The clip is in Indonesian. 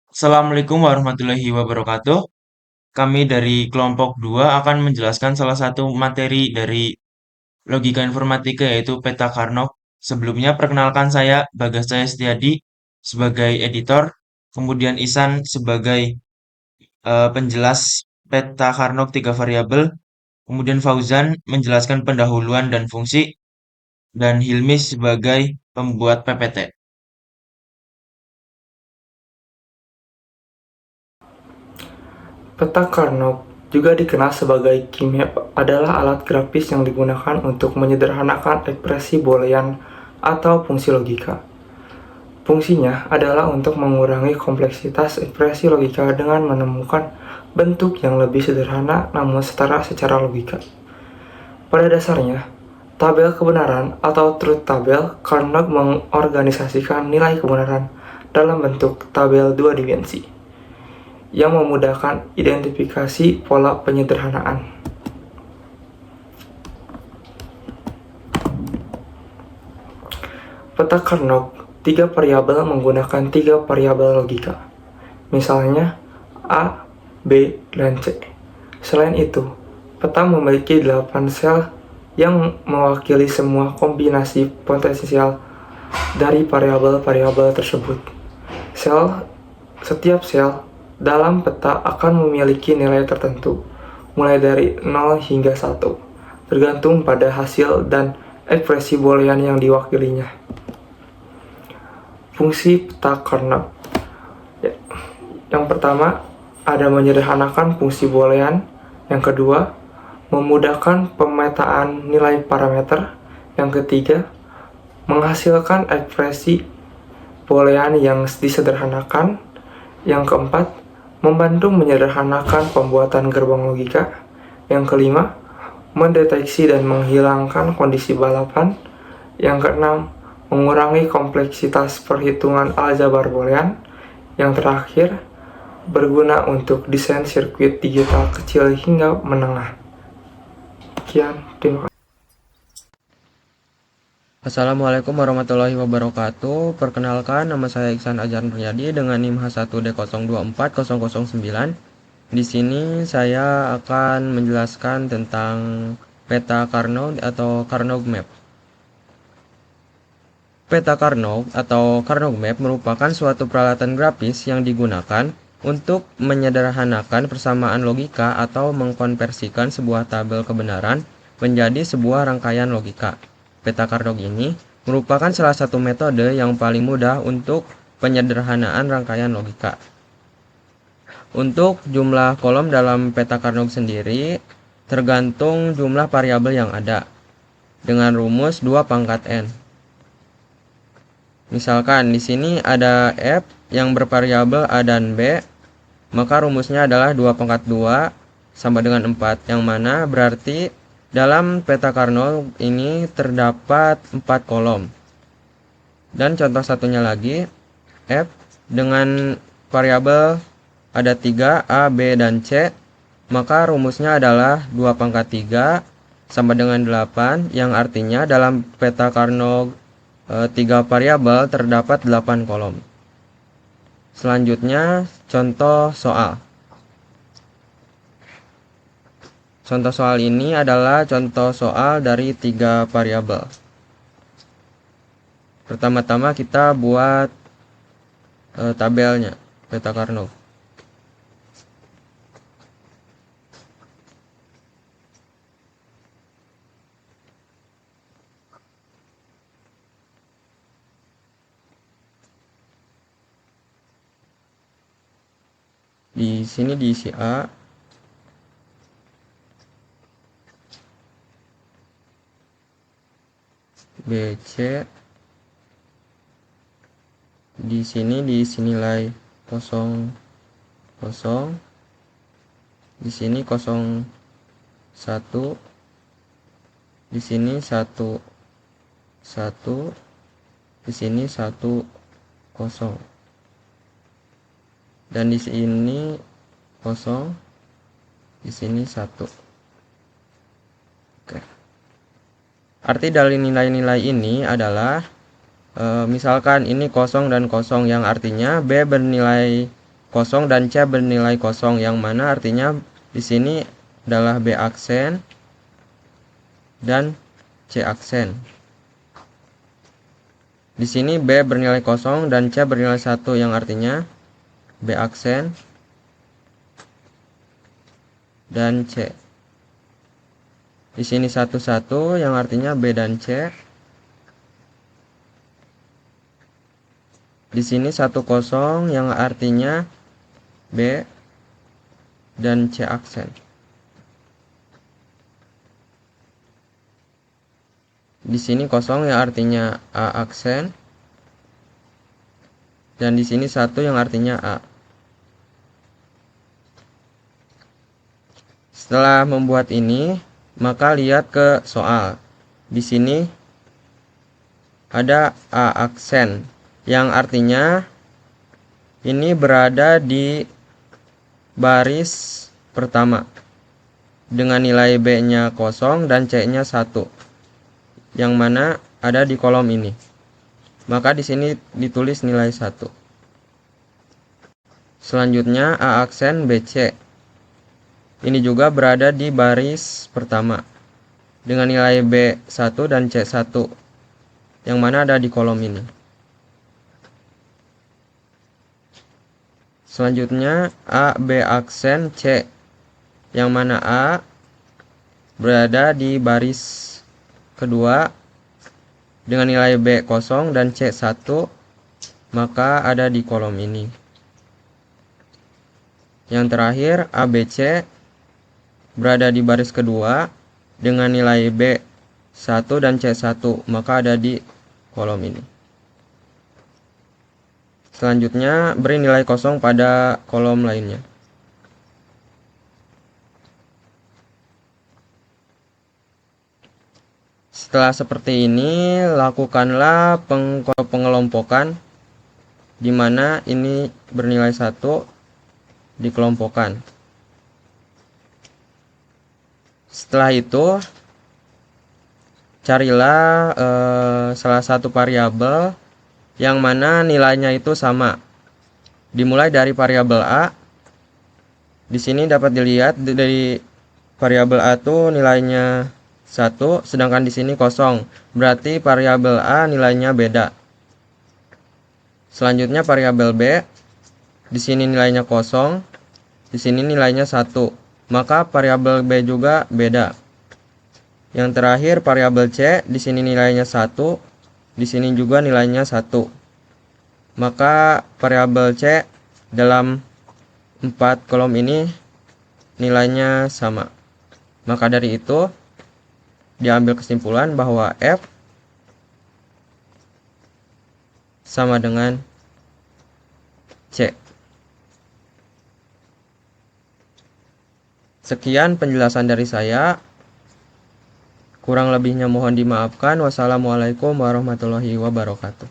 Assalamualaikum warahmatullahi wabarakatuh. Kami dari kelompok 2 akan menjelaskan salah satu materi dari logika informatika yaitu peta Carnot. Sebelumnya perkenalkan saya Bagas Cahya Setiadi sebagai editor, kemudian Isan sebagai penjelas peta Carnot tiga variabel, kemudian Fauzan menjelaskan pendahuluan dan fungsi, dan Hilmi sebagai pembuat PPT. Peta Carnot, juga dikenal sebagai Key-map, adalah alat grafis yang digunakan untuk menyederhanakan ekspresi boolean atau fungsi logika. Fungsinya adalah untuk mengurangi kompleksitas ekspresi logika dengan menemukan bentuk yang lebih sederhana namun setara secara logika. Pada dasarnya, tabel kebenaran atau truth table Carnot mengorganisasikan nilai kebenaran dalam bentuk tabel dua dimensi yang memudahkan identifikasi pola penyederhanaan. Peta Carnot, tiga variabel menggunakan tiga variabel logika, misalnya A, B, dan C. Selain itu, peta memiliki 8 sel yang mewakili semua kombinasi potensial dari variabel-variabel tersebut. Setiap sel dalam peta akan memiliki nilai tertentu, mulai dari 0 hingga 1, tergantung pada hasil dan ekspresi boolean yang diwakilinya. Fungsi peta Carnot. Yang pertama, ada menyederhanakan fungsi boolean. Yang kedua, memudahkan pemetaan nilai parameter. Yang ketiga, menghasilkan ekspresi boolean yang disederhanakan. Yang keempat, membantu menyederhanakan pembuatan gerbang logika. Yang kelima, mendeteksi dan menghilangkan kondisi balapan. Yang keenam, mengurangi kompleksitas perhitungan aljabar boolean. Yang terakhir, berguna untuk desain sirkuit digital kecil hingga menengah. Sekian, terima kasih. Assalamualaikum warahmatullahi wabarakatuh. Perkenalkan, nama saya Iksan Ajar Nuryadi dengan NIM H1D024009. Di sini saya akan menjelaskan tentang peta Carnot atau Carnot Map. Peta Carnot atau Carnot Map merupakan suatu peralatan grafis yang digunakan untuk menyederhanakan persamaan logika atau mengkonversikan sebuah tabel kebenaran menjadi sebuah rangkaian logika. Peta Carnot ini merupakan salah satu metode yang paling mudah untuk penyederhanaan rangkaian logika. Untuk jumlah kolom dalam peta Carnot sendiri tergantung jumlah variabel yang ada dengan rumus 2 pangkat n. Misalkan di sini ada f yang bervariabel a dan b, maka rumusnya adalah 2 pangkat 2 sama dengan 4, yang mana berarti dalam peta Carnot ini terdapat 4 kolom. Dan contoh satunya lagi, f dengan variabel ada 3, a, b, dan c, maka rumusnya adalah 2 pangkat 3 sama dengan 8, yang artinya dalam peta Carnot 3 variabel terdapat 8 kolom. Selanjutnya, contoh soal. Contoh soal ini adalah contoh soal dari 3 variabel. Pertama-tama kita buat tabelnya, peta Carnot. Di sini diisi A, B, C. Di sini diisi nilai 0, 0. Di sini 0, 1. Di sini 1, 1. Di sini 1, 0. Dan di sini 0, di sini 1. Oke. Arti dari nilai-nilai ini adalah misalkan ini 0 dan 0, yang artinya B bernilai kosong dan C bernilai kosong, yang mana artinya di sini adalah B aksen dan C aksen. Di sini B bernilai kosong dan C bernilai 1, yang artinya B aksen dan C. Di sini 1, 1 yang artinya B dan C. Di sini 1, 0 yang artinya B dan C aksen. Di sini 0 yang artinya A aksen. Dan di sini 1 yang artinya A. Setelah membuat ini, maka lihat ke soal. Di sini ada A aksen, yang artinya ini berada di baris pertama dengan nilai B-nya 0 dan C-nya 1, yang mana ada di kolom ini. Maka di sini ditulis nilai 1. Selanjutnya A aksen BC. Ini juga berada di baris pertama dengan nilai B1 dan C1, yang mana ada di kolom ini. Selanjutnya A B aksen C, yang mana A berada di baris kedua dengan nilai B 0 dan C 1, maka ada di kolom ini. Yang terakhir A B C berada di baris kedua dengan nilai B 1 dan C 1, maka ada di kolom ini. Selanjutnya beri nilai 0 pada kolom lainnya. Setelah seperti ini, lakukanlah pengelompokan, di mana ini bernilai 1 dikelompokkan. Setelah itu, carilah salah satu variabel yang mana nilainya itu sama. Dimulai dari variabel A. Di sini dapat dilihat dari variabel A itu nilainya 1, sedangkan di sini 0. Berarti variabel A nilainya beda. Selanjutnya variabel B. Di sini nilainya 0, di sini nilainya 1. Maka variabel B juga beda. Yang terakhir variabel C, di sini nilainya 1, di sini juga nilainya 1. Maka variabel C dalam 4 kolom ini nilainya sama. Maka dari itu diambil kesimpulan bahwa F sama dengan C. Sekian penjelasan dari saya. Kurang lebihnya mohon dimaafkan. Wassalamualaikum warahmatullahi wabarakatuh.